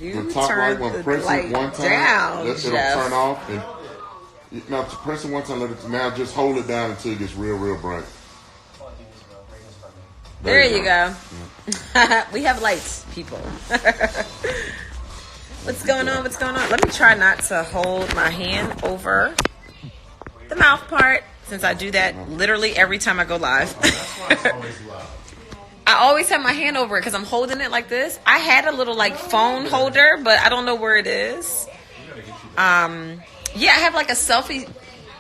The top right one, press it one time, it'll turn off. And now press it one time, now just hold it down until it gets real, real bright. There you go. We have lights, people. What's going on? What's going on? Let me try not to hold my hand over the mouth part, since I do that literally every time I go live. I always have my hand over it because I'm holding it like this. I had a little like phone holder, but I don't know where it is. Yeah, I have like a selfie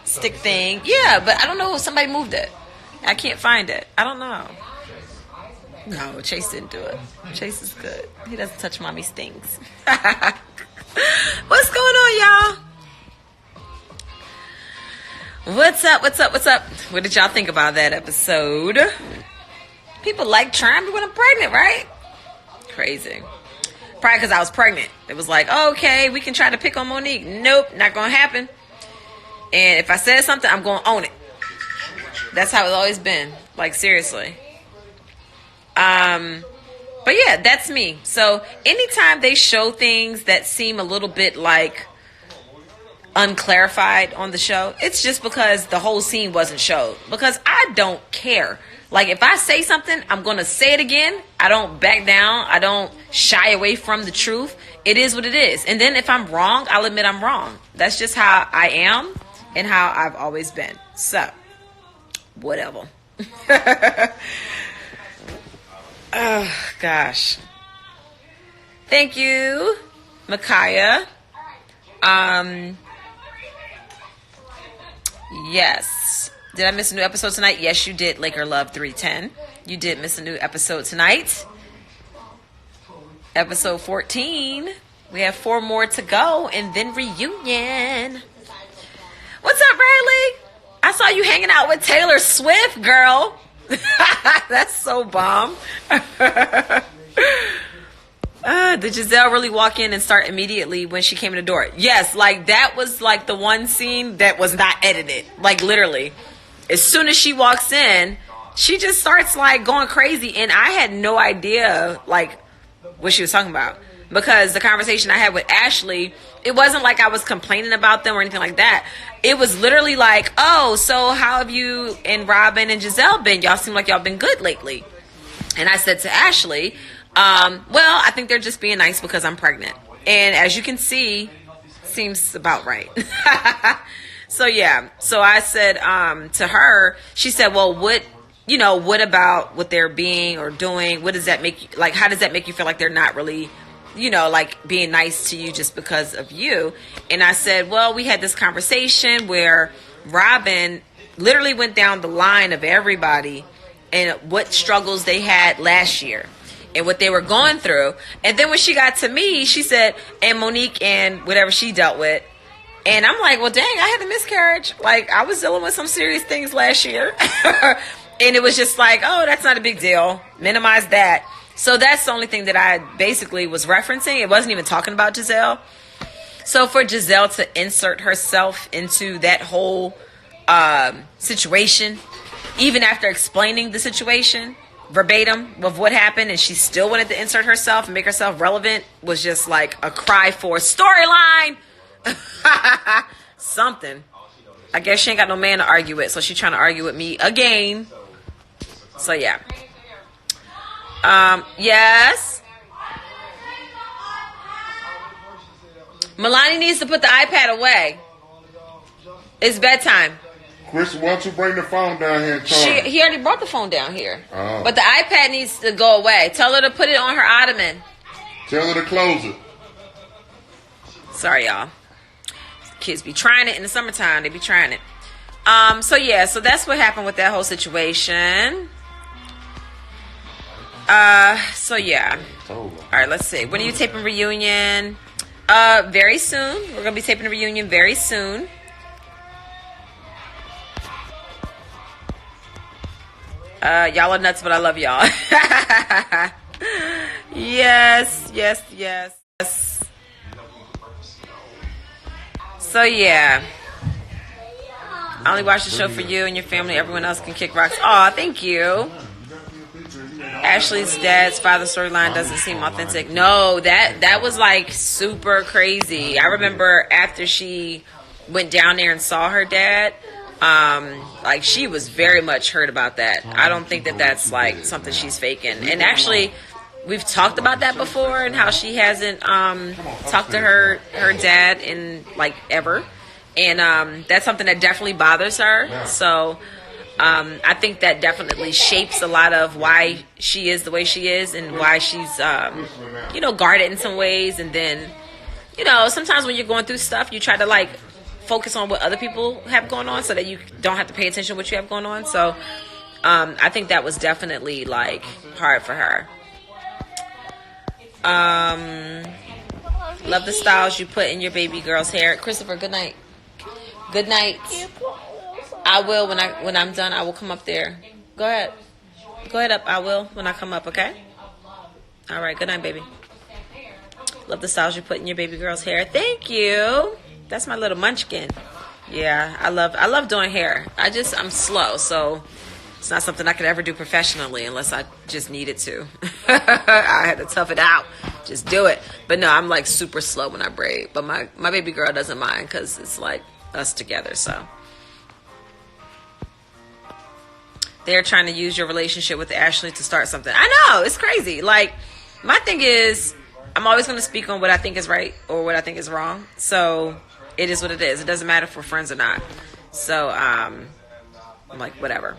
stick thing. Yeah, but I don't know if somebody moved it. I can't find it. I don't know. No, Chase didn't do it. Chase is good. He doesn't touch mommy's things. What's going on, y'all? What's up? What's up? What's up? What did y'all think about that episode? People like trying me when I'm pregnant, right? Crazy. Probably because I was pregnant. It was like, okay, we can try to pick on Monique. Nope, not going to happen. And if I said something, I'm going to own it. That's how it's always been. Like, seriously. But yeah, that's me. So anytime they show things that seem a little bit like unclarified on the show, it's just because the whole scene wasn't showed. Because I don't care. Like, if I say something, I'm going to say it again. I don't back down. I don't shy away from the truth. It is what it is. And then if I'm wrong, I'll admit I'm wrong. That's just how I am and how I've always been. So, whatever. Oh, gosh. Thank you, Micaiah. Yes. Did I miss a new episode tonight? Yes, you did, Laker Love 310. You did miss a new episode tonight. Episode 14. We have 4 more to go, and then reunion. What's up, Riley? I saw you hanging out with Taylor Swift, girl. That's so bomb. Did Giselle really walk in and start immediately when she came in the door? Yes, like that was like the one scene that was not edited. Like literally. As soon as she walks in, she just starts like going crazy. And I had no idea like what she was talking about. Because the conversation I had with Ashley, it wasn't like I was complaining about them or anything like that. It was literally like, oh, so how have you and Robin and Giselle been? Y'all seem like y'all been good lately. And I said to Ashley, well, I think they're just being nice because I'm pregnant. And as you can see, seems about right. So, yeah. So I said to her, she said, well, what about what they're being or doing? What does that make you, like, how does that make you feel like they're not really, like being nice to you just because of you? And I said, well, we had this conversation where Robin literally went down the line of everybody and what struggles they had last year and what they were going through. And then when she got to me, she said, and Monique and whatever she dealt with. And I'm like, well, dang, I had a miscarriage. Like, I was dealing with some serious things last year. And it was just like, oh, that's not a big deal. Minimize that. So that's the only thing that I basically was referencing. It wasn't even talking about Giselle. So for Giselle to insert herself into that whole situation, even after explaining the situation verbatim of what happened, and she still wanted to insert herself and make herself relevant, was just like a cry for storyline. Something. I guess she ain't got no man to argue with, so she's trying to argue with me again. So yeah. Yes. Milani needs to put the iPad away. It's bedtime. Chris, why don't you bring the phone down here and charge? He already brought the phone down here. Oh. But the iPad needs to go away. Tell her to put it on her ottoman. Tell her to close it. Sorry, y'all. Kids be trying it in the summertime. They be trying it. So yeah, so that's what happened with that whole situation. So yeah. All right, let's see. When are you taping reunion? Very soon. We're gonna be taping a reunion very soon. Y'all are nuts, but I love y'all. Yes. So yeah, I only watch the show for you and your family. Everyone else can kick rocks. Aw, thank you. Ashley's dad's father storyline doesn't seem authentic. No, that was like super crazy. I remember after she went down there and saw her dad, like she was very much hurt about that. I don't think that that's like something she's faking. And actually, we've talked about that before and how she hasn't talked to her dad in like ever. And that's something that definitely bothers her. So I think that definitely shapes a lot of why she is the way she is and why she's, guarded in some ways. And then, sometimes when you're going through stuff, you try to like focus on what other people have going on so that you don't have to pay attention to what you have going on. So I think that was definitely like hard for her. Love the styles you put in your baby girl's hair. Christopher, good night. Good night. I will when I'm done. I will come up there. Go ahead up. I will when I come up. Okay. All right. Good night, baby. Love the styles you put in your baby girl's hair. Thank you. That's my little munchkin. Yeah, I love doing hair. I'm slow, so it's not something I could ever do professionally unless I just needed to. I had to tough it out. Just do it. But no, I'm like super slow when I braid. But my baby girl doesn't mind because it's like us together, so. They're trying to use your relationship with Ashley to start something. I know, it's crazy. Like, my thing is, I'm always going to speak on what I think is right or what I think is wrong. So, it is what it is. It doesn't matter if we're friends or not. So, I'm like, whatever.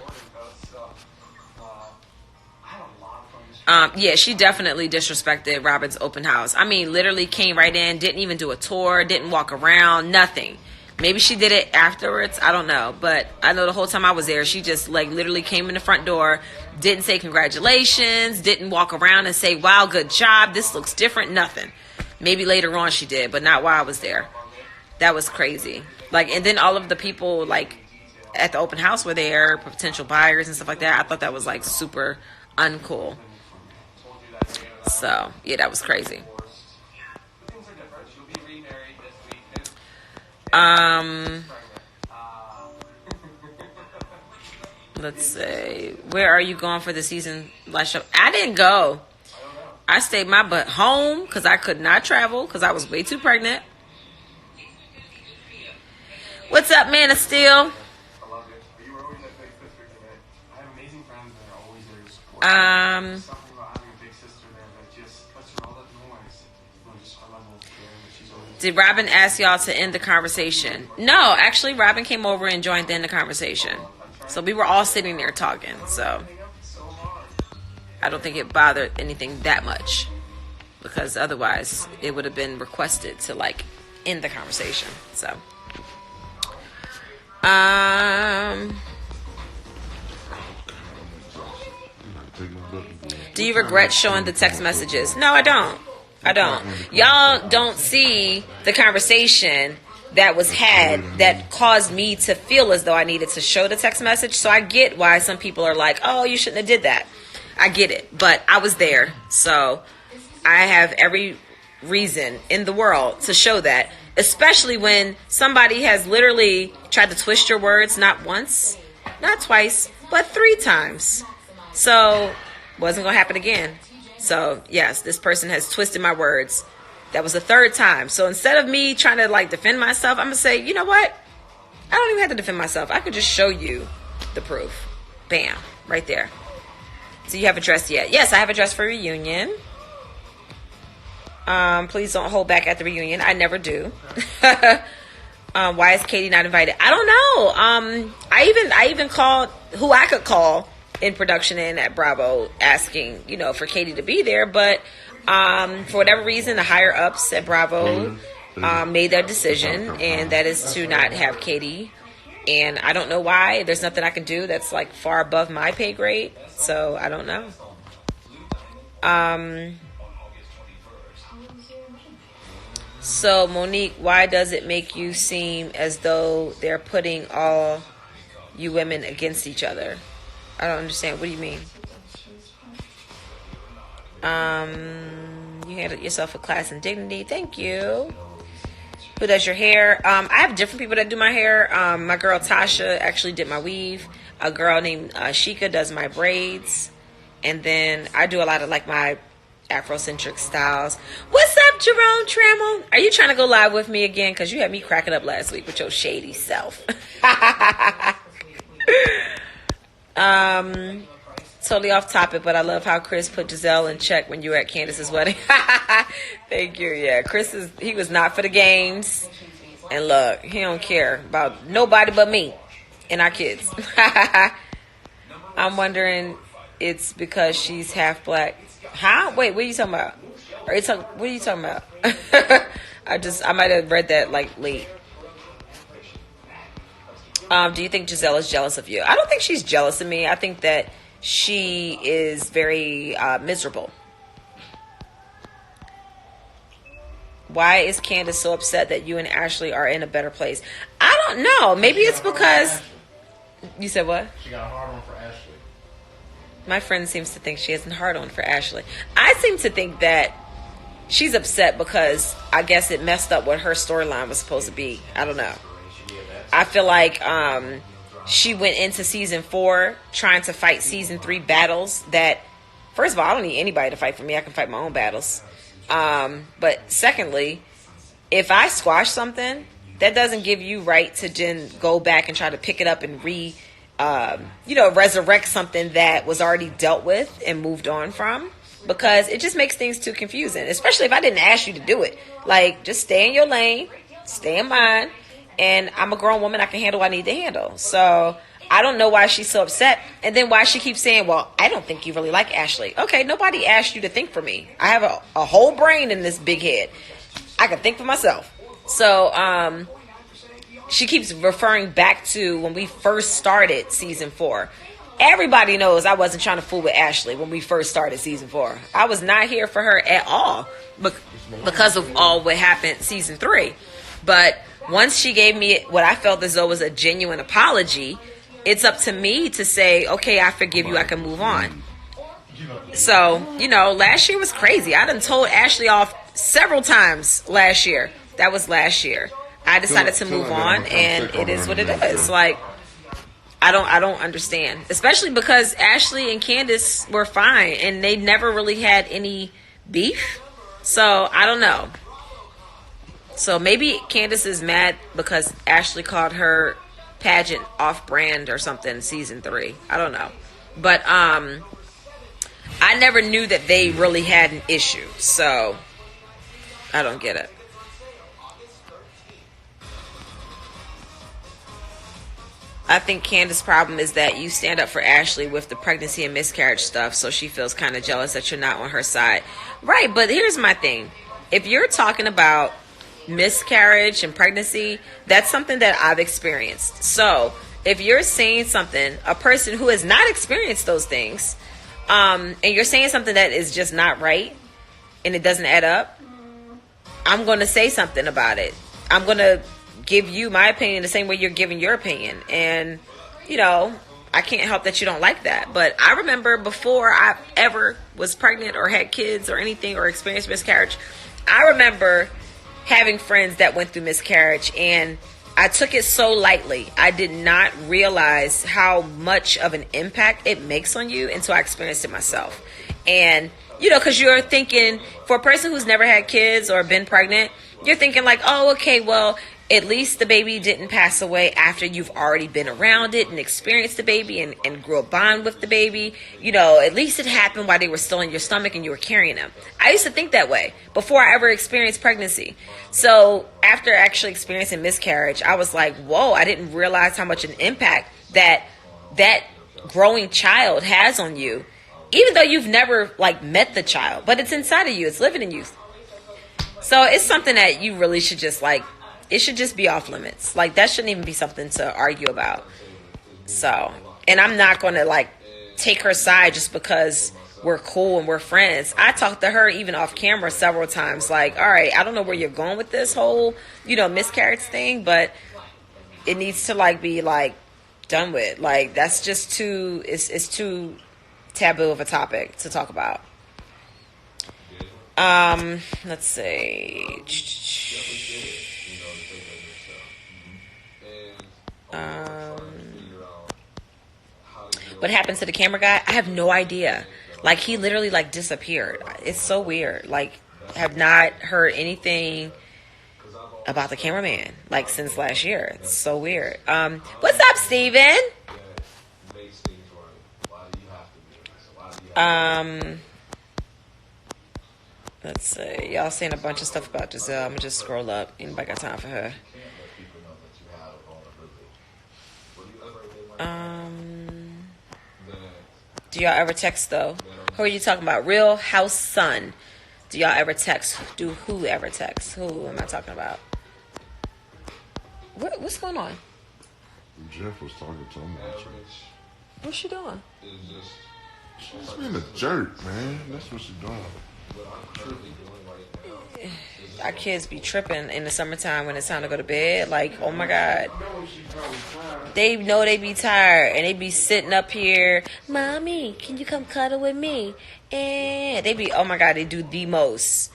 Yeah, she definitely disrespected Robin's open house. I mean, literally came right in, didn't even do a tour, didn't walk around, nothing. Maybe she did it afterwards. I don't know. But I know the whole time I was there, she just like literally came in the front door, didn't say congratulations, didn't walk around and say, wow, good job. This looks different. Nothing. Maybe later on she did, but not while I was there. That was crazy. Like, and then all of the people like at the open house were there, potential buyers and stuff like that. I thought that was like super uncool. So, yeah, that was crazy. Let's see. Where are you going for the season last show? I didn't go. I stayed my butt home because I could not travel because I was way too pregnant. What's up, Man of Steel? Did Robin ask y'all to end the conversation? No, actually, Robin came over and joined in the conversation. So we were all sitting there talking. So I don't think it bothered anything that much. Because otherwise, it would have been requested to, like, end the conversation. So. Do you regret showing the text messages? No, I don't. Y'all don't see the conversation that was had that caused me to feel as though I needed to show the text message. So I get why some people are like, oh, you shouldn't have did that. I get it. But I was there. So I have every reason in the world to show that. Especially when somebody has literally tried to twist your words, not once, not twice, but 3 times. So wasn't going to happen again. So, yes, this person has twisted my words. That was the 3rd time. So instead of me trying to, like, defend myself, I'm going to say, you know what? I don't even have to defend myself. I could just show you the proof. Bam. Right there. So you haven't dressed yet. Yes, I have a dress for reunion. Please don't hold back at the reunion. I never do. Why is Katie not invited? I don't know. I even called who I could call in production and at Bravo asking, for Katie to be there. But for whatever reason, the higher ups at Bravo made their decision, and that is to not have Katie. And I don't know why. There's nothing I can do that's like far above my pay grade. So I don't know. So Monique, why does it make you seem as though they're putting all you women against each other? I don't understand. What do you mean? You handled yourself with class and dignity. Thank you. Who does your hair? I have different people that do my hair. My girl Tasha actually did my weave. A girl named Shika does my braids. And then I do a lot of like my Afrocentric styles. What's up, Jerome Trammell? Are you trying to go live with me again? Because you had me cracking up last week with your shady self. Totally off topic, but I love how Chris put Giselle in check when you were at Candace's wedding. Thank you. Yeah, he was not for the games. And look, he don't care about nobody but me and our kids. I'm wondering it's because she's half black. Huh? Wait, what are you talking about? What are you talking about? I might have read that like late. Do you think Giselle is jealous of you? I don't think she's jealous of me. I think that she is very miserable. Why is Candace so upset that you and Ashley are in a better place? I don't know. Maybe it's because... You said what? She got a hard one for Ashley. My friend seems to think she has a hard on for Ashley. I seem to think that she's upset because I guess it messed up what her storyline was supposed to be. I don't know. I feel like she went into season 4 trying to fight season 3 battles that, first of all, I don't need anybody to fight for me. I can fight my own battles. But secondly, if I squash something, that doesn't give you right to then go back and try to pick it up and resurrect something that was already dealt with and moved on from, because it just makes things too confusing, especially if I didn't ask you to do it. Like, just stay in your lane, stay in mine, and I'm a grown woman. I can handle what I need to handle. So I don't know why she's so upset. And then why she keeps saying, well, I don't think you really like Ashley. Okay, nobody asked you to think for me. I have a whole brain in this big head. I can think for myself. So she keeps referring back to when we first started season 4. Everybody knows I wasn't trying to fool with Ashley when we first started season 4. I was not here for her at all because of all what happened season 3. But once she gave me what I felt as though was a genuine apology, it's up to me to say, okay, I forgive you. I can move on. So, last year was crazy. I done told Ashley off several times last year. That was last year. I decided to move on, and it is what it is. Like, I don't understand. Especially because Ashley and Candace were fine, and they never really had any beef. So, I don't know. So maybe Candace is mad because Ashley called her pageant off-brand or something in season 3. I don't know. But I never knew that they really had an issue. So I don't get it. I think Candace's problem is that you stand up for Ashley with the pregnancy and miscarriage stuff, so she feels kind of jealous that you're not on her side. Right, but here's my thing. If you're talking about miscarriage and pregnancy, that's something that I've experienced. So if you're saying something, a person who has not experienced those things, and you're saying something that is just not right and it doesn't add up, I'm going to say something about it. I'm going to give you my opinion the same way you're giving your opinion. And I can't help that you don't like that. But I remember before I ever was pregnant or had kids or anything or experienced miscarriage, I remember having friends that went through miscarriage, and I took it so lightly. I did not realize how much of an impact it makes on you until I experienced it myself. And, because you're thinking, for a person who's never had kids or been pregnant, you're thinking like, oh, okay, well, at least the baby didn't pass away after you've already been around it and experienced the baby and grew a bond with the baby. At least it happened while they were still in your stomach and you were carrying them. I used to think that way before I ever experienced pregnancy. So after actually experiencing miscarriage, I was like, whoa, I didn't realize how much an impact that growing child has on you, even though you've never met the child, but it's inside of you. It's living in you. So it's something that you really should just it should just be off limits. That shouldn't even be something to argue about. So, and I'm not going to take her side just because we're cool and we're friends. I talked to her even off camera several times. All right, I don't know where you're going with this whole, miscarriage thing, but it needs to be done with. That's just too, it's too taboo of a topic to talk about. Let's see. What happened to the camera guy? I have no idea. Like, he literally, like, disappeared. It's so weird. Like, have not heard anything about the cameraman, like, since last year. It's so weird. What's up, Steven? Let's see. Y'all saying a bunch of stuff about Giselle. I'm going to just scroll up. Anybody got time for her? Do y'all ever text, though? Who are you talking about? Real House Son. Do y'all ever text? Do who ever text? Who am I talking about? What's going on? Jeff was talking to him. What's she doing? She's being a jerk, man. That's what she's doing. Our kids be tripping in the summertime when it's time to go to bed. Like, oh my God. They know they be tired and they be sitting up here. Mommy, can you come cuddle with me? And they be, oh my God, they do the most.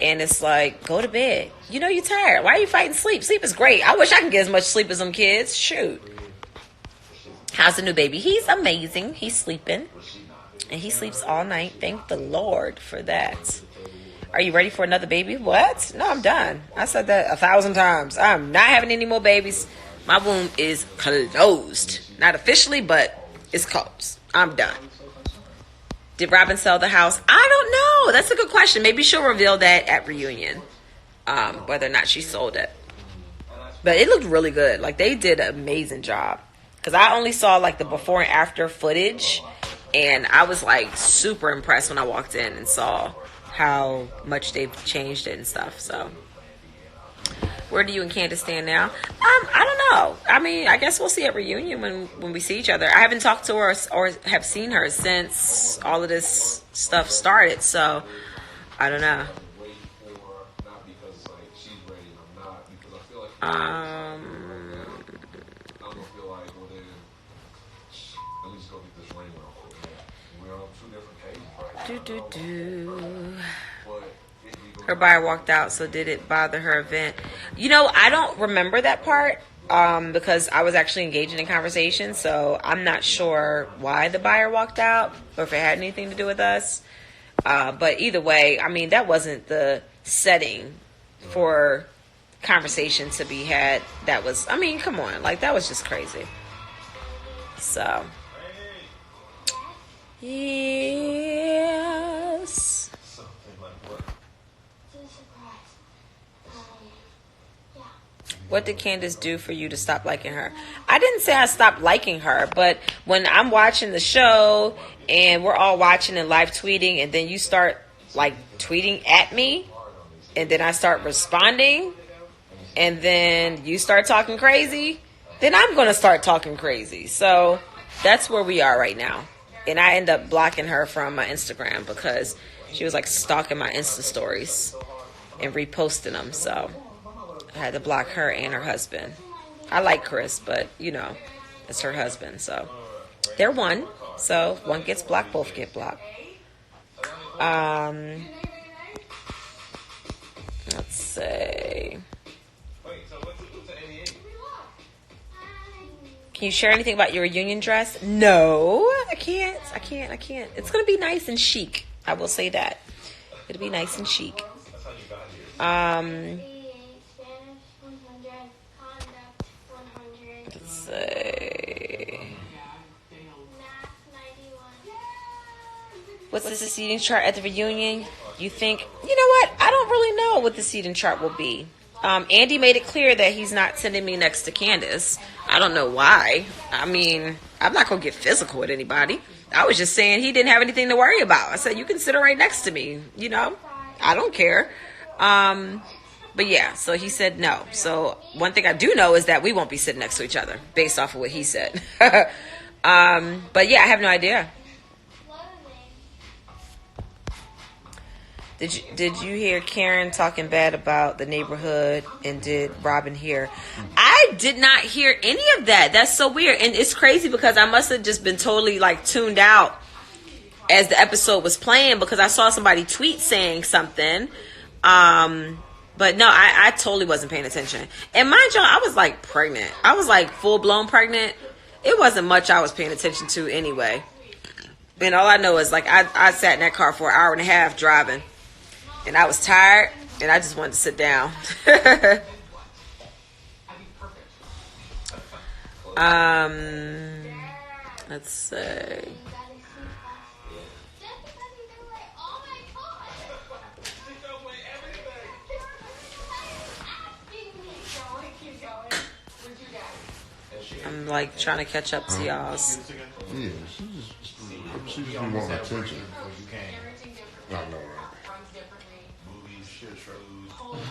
And it's like, go to bed. You know you're tired. Why are you fighting sleep? Sleep is great. I wish I could get as much sleep as them kids. Shoot. How's the new baby? He's amazing. He's sleeping. And he sleeps all night. Thank the Lord for that. Are you ready for another baby? What? No, I'm done. I said that 1,000 times. I'm not having any more babies. My womb is closed. Not officially, but it's closed. I'm done. Did Robin sell the house? I don't know. That's a good question. Maybe she'll reveal that at reunion, whether or not she sold it. But it looked really good. Like, they did an amazing job. Because I only saw, like, the before and after footage. And I was, like, super impressed when I walked in and saw how much they've changed it and stuff. So, where do you and Candace stand now? I don't know. I mean, I guess we'll see at reunion when we see each other. I haven't talked to her or have seen her since all of this stuff started. So, I don't know. Her buyer walked out, so did it bother her event? You know, I don't remember that part because I was actually engaging in conversation, so I'm not sure why the buyer walked out or if it had anything to do with us. But either way, I mean, that wasn't the setting for conversation to be had. That was, I mean, come on, like, that was just crazy. So, yes. What did Candace do for you to stop liking her? I didn't say I stopped liking her, but when I'm watching the show and we're all watching and live tweeting, and then you start like tweeting at me, and then I start responding, and then you start talking crazy, then I'm going to start talking crazy. So that's where we are right now. And I end up blocking her from my Instagram because she was like stalking my Insta stories and reposting them. So I had to block her and her husband. I like Chris, but you know, it's her husband. So they're one. So one gets blocked, both get blocked. Let's see. Can you share anything about your reunion dress? No, I can't. It's going to be nice and chic. I will say that. It'll be nice and chic. Let's see. What's the seating chart at the reunion? You think? You know what? I don't really know what the seating chart will be. Andy made it clear that he's not sending me next to Candace. I don't know why. I mean, I'm not going to get physical with anybody. I was just saying he didn't have anything to worry about. I said, you can sit right next to me. You know, I don't care. But yeah, so he said no. So one thing I do know is that we won't be sitting next to each other based off of what he said. But yeah, I have no idea. Did you hear Karen talking bad about the neighborhood, and did Robin hear? I did not hear any of that. That's so weird. And it's crazy because I must have just been totally like tuned out as the episode was playing because I saw somebody tweet saying something. But no, I totally wasn't paying attention. And mind you, I was like pregnant. I was like full blown pregnant. It wasn't much I was paying attention to anyway. And all I know is, like, I sat in that car for an hour and a half driving. And I was tired. And I just wanted to sit down. Let's see. I'm like trying to catch up to y'all's. Yeah, she just want attention. I know.